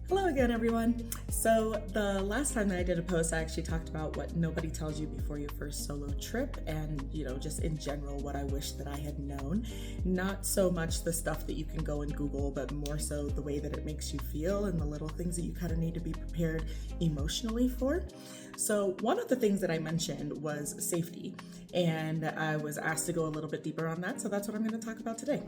Hello again, everyone. So the last time that I did a post, I actually talked about what nobody tells you before your first solo trip and, just in general, what I wish that I had known. Not so much the stuff that you can go and Google, but more so the way that it makes you feel and the little things that you kind of need to be prepared emotionally for. So one of the things that I mentioned was safety, and I was asked to go a little bit deeper on that, so that's what I'm going to talk about today.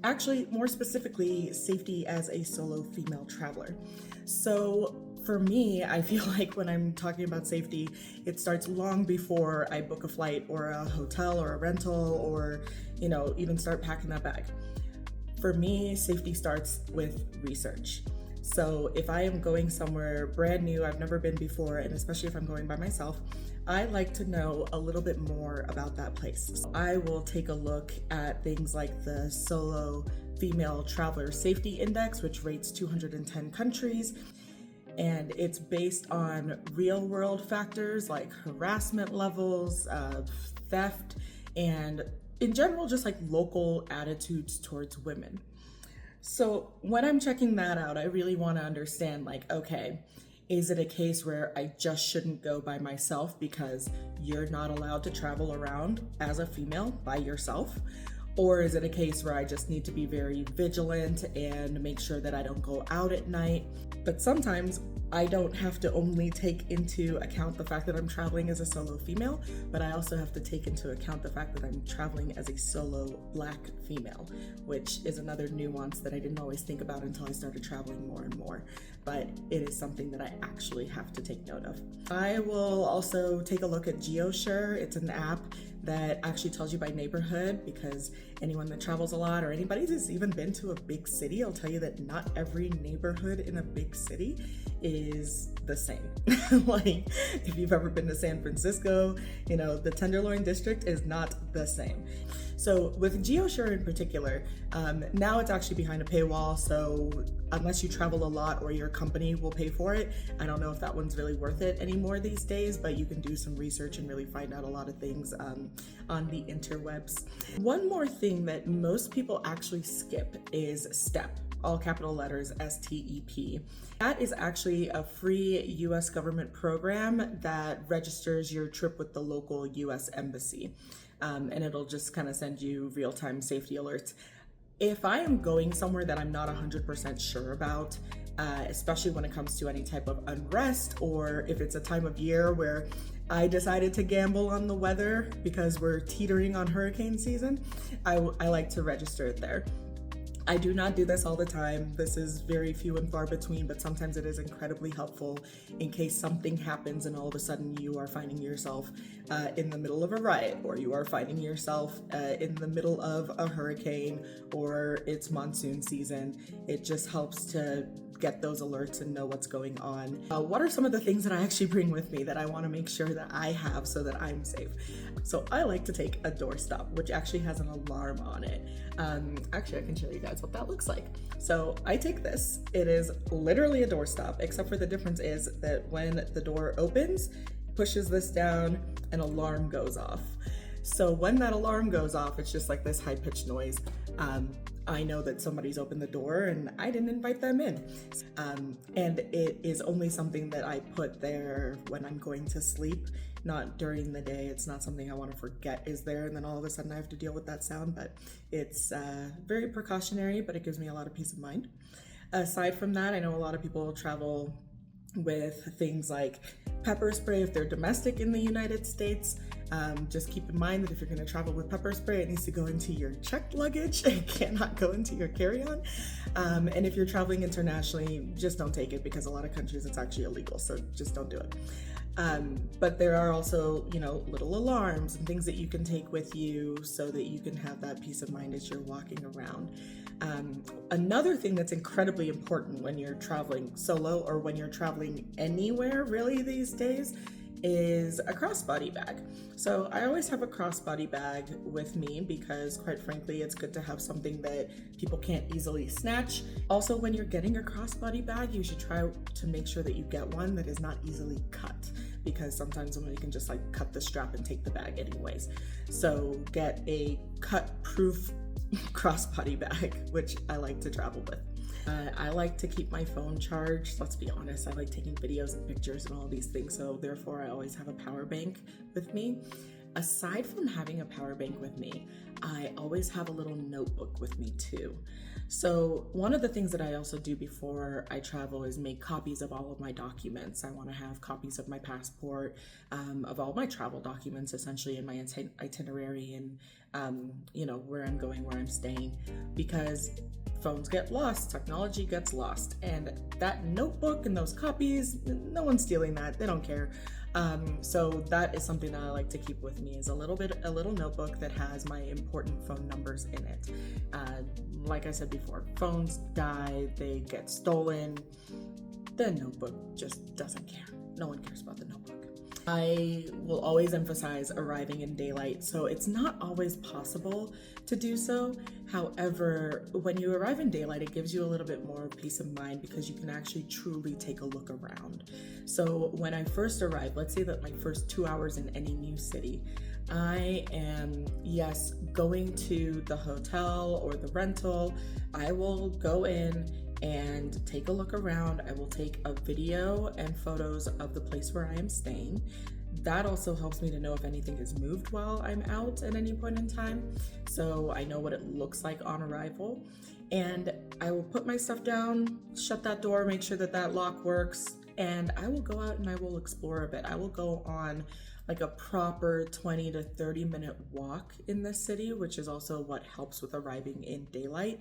Actually, more specifically, safety as a solo female traveler. So for me, I feel like when I'm talking about safety, it starts long before I book a flight or a hotel or a rental or, even start packing that bag. For me, safety starts with research. So if I am going somewhere brand new, I've never been before, and especially if I'm going by myself, I like to know a little bit more about that place. So I will take a look at things like the Solo Female Traveler Safety Index, which rates 210 countries. And it's based on real world factors like harassment levels, theft, and in general, just like local attitudes towards women. So when I'm checking that out, I really want to understand, okay, is it a case where I just shouldn't go by myself because you're not allowed to travel around as a female by yourself? Or is it a case where I just need to be very vigilant and make sure that I don't go out at night? But sometimes I don't have to only take into account the fact that I'm traveling as a solo female, but I also have to take into account the fact that I'm traveling as a solo Black female, which is another nuance that I didn't always think about until I started traveling more and more. But it is something that I actually have to take note of. I will also take a look at GeoSure. It's an app that actually tells you by neighborhood, because anyone that travels a lot or anybody that's even been to a big city, I'll tell you that not every neighborhood in a big city is the same. Like if you've ever been to San Francisco, the Tenderloin district is not the same. So with GeoSure in particular, now it's actually behind a paywall. So unless you travel a lot or your company will pay for it, I don't know if that one's really worth it anymore these days, but you can do some research and really find out a lot of things on the interwebs. One more thing that most people actually skip is STEP. All capital letters, STEP. That is actually a free US government program that registers your trip with the local US embassy. And it'll just kind of send you real-time safety alerts. If I am going somewhere that I'm not 100% sure about, especially when it comes to any type of unrest, or if it's a time of year where I decided to gamble on the weather because we're teetering on hurricane season, I like to register it there. I do not do this all the time. This is very few and far between, but sometimes it is incredibly helpful in case something happens and all of a sudden you are finding yourself in the middle of a riot, or you are finding yourself in the middle of a hurricane, or it's monsoon season. It just helps to get those alerts and know what's going on. What are some of the things that I actually bring with me that I want to make sure that I have so that I'm safe? So I like to take a doorstop, which actually has an alarm on it. Actually, I can show you guys what that looks like. So I take this. It is literally a doorstop, except for the difference is that when the door opens, pushes this down, an alarm goes off. So when that alarm goes off, it's just like this high-pitched noise. I know that somebody's opened the door and I didn't invite them in. And it is only something that I put there when I'm going to sleep, not during the day. It's not something I want to forget is there, and then all of a sudden I have to deal with that sound, but it's very precautionary, but it gives me a lot of peace of mind. Aside from that, I know a lot of people travel with things like pepper spray if they're domestic in the United States. Just keep in mind that if you're going to travel with pepper spray, it needs to go into your checked luggage. It cannot go into your carry-on. And if you're traveling internationally, just don't take it, because a lot of countries it's actually illegal, so just don't do it. But there are also, little alarms and things that you can take with you so that you can have that peace of mind as you're walking around. Another thing that's incredibly important when you're traveling solo, or when you're traveling anywhere really these days, is a crossbody bag. So I always have a crossbody bag with me because, quite frankly, it's good to have something that people can't easily snatch. Also, when you're getting a crossbody bag, you should try to make sure that you get one that is not easily cut, because sometimes somebody can just cut the strap and take the bag anyways. So get a cut-proof crossbody bag, which I like to travel with. I like to keep my phone charged. Let's be honest, I like taking videos and pictures and all these things, so therefore I always have a power bank with me. Aside from having a power bank with me, I always have a little notebook with me too. So one of the things that I also do before I travel is make copies of all of my documents. I want to have copies of my passport, of all my travel documents, essentially in my itinerary and, where I'm going, where I'm staying, because phones get lost, technology gets lost, and that notebook and those copies, no one's stealing that. They don't care. So that is something that I like to keep with me, is a little notebook that has my important phone numbers in it. Like I said before, phones die, they get stolen. The notebook just doesn't care. No one cares about the notebook. I will always emphasize arriving in daylight, so it's not always possible to do so. However, when you arrive in daylight, it gives you a little bit more peace of mind because you can actually truly take a look around. So when I first arrived, let's say that my first 2 hours in any new city, I am, yes, going to the hotel or the rental. I will go in and take a look around. I will take a video and photos of the place where I am staying. That also helps me to know if anything has moved while I'm out at any point in time, so I know what it looks like on arrival. And I will put my stuff down, shut that door, make sure that that lock works, and I will go out and I will explore a bit. I will go on like a proper 20 to 30 minute walk in this city, which is also what helps with arriving in daylight,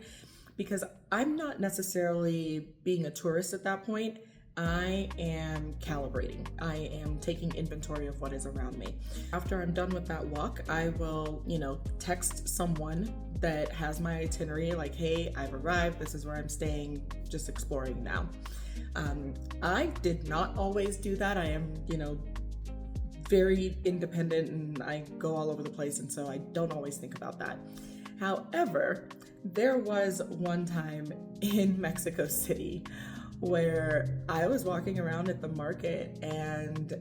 because I'm not necessarily being a tourist at that point. I am calibrating. I am taking inventory of what is around me. After I'm done with that walk, I will, text someone that has my itinerary, like, hey, I've arrived, this is where I'm staying, just exploring now. I did not always do that. I am, very independent and I go all over the place, and so I don't always think about that. However, there was one time in Mexico City where I was walking around at the market and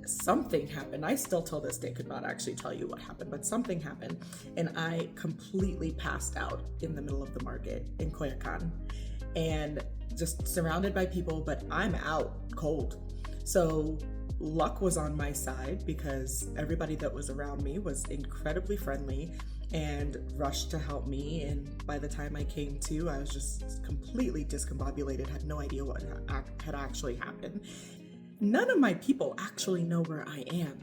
something happened. I still till this day could not actually tell you what happened, but something happened and I completely passed out in the middle of the market in Coyoacan and just surrounded by people, but I'm out cold. So luck was on my side because everybody that was around me was incredibly friendly and rushed to help me, and by the time I came to, I was just completely discombobulated, had no idea what had actually happened. None of my people actually know where I am.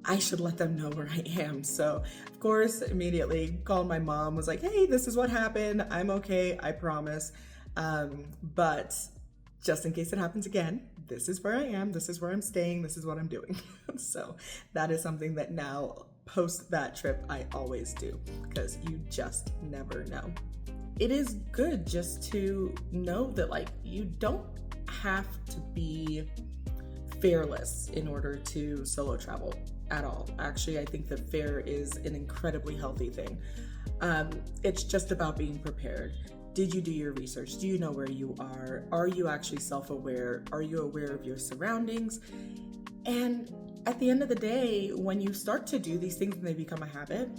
I should let them know where I am. So of course, immediately called my mom, was like, hey, this is what happened. I'm okay, I promise. But just in case it happens again, this is where I am, this is where I'm staying, this is what I'm doing. So that is something that now, post that trip, I always do, because you just never know. It is good just to know that, like, you don't have to be fearless in order to solo travel at all. Actually, I think that fear is an incredibly healthy thing. It's just about being prepared. Did you do your research? Do you know where you are? Are you actually self-aware? Are you aware of your surroundings? And at the end of the day, when you start to do these things and they become a habit,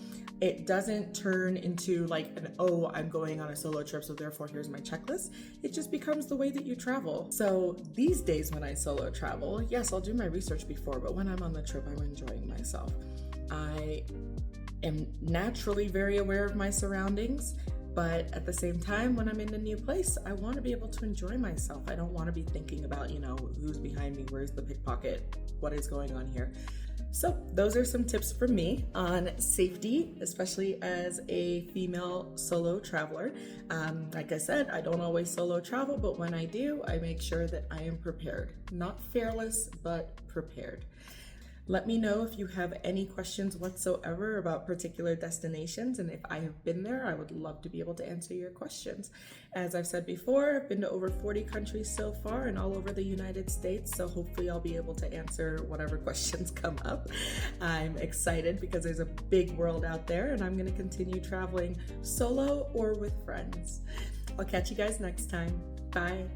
it doesn't turn into like I'm going on a solo trip, so therefore here's my checklist. It just becomes the way that you travel. So these days when I solo travel, yes, I'll do my research before, but when I'm on the trip, I'm enjoying myself. I am naturally very aware of my surroundings, but at the same time, when I'm in a new place, I want to be able to enjoy myself. I don't want to be thinking about, who's behind me, where's the pickpocket, what is going on here. So those are some tips from me on safety, especially as a female solo traveler. Like I said, I don't always solo travel, but when I do, I make sure that I am prepared. Not fearless, but prepared. Let me know if you have any questions whatsoever about particular destinations, and if I have been there, I would love to be able to answer your questions. As I've said before, I've been to over 40 countries so far and all over the United States, so hopefully I'll be able to answer whatever questions come up. I'm excited because there's a big world out there, and I'm going to continue traveling solo or with friends. I'll catch you guys next time. Bye.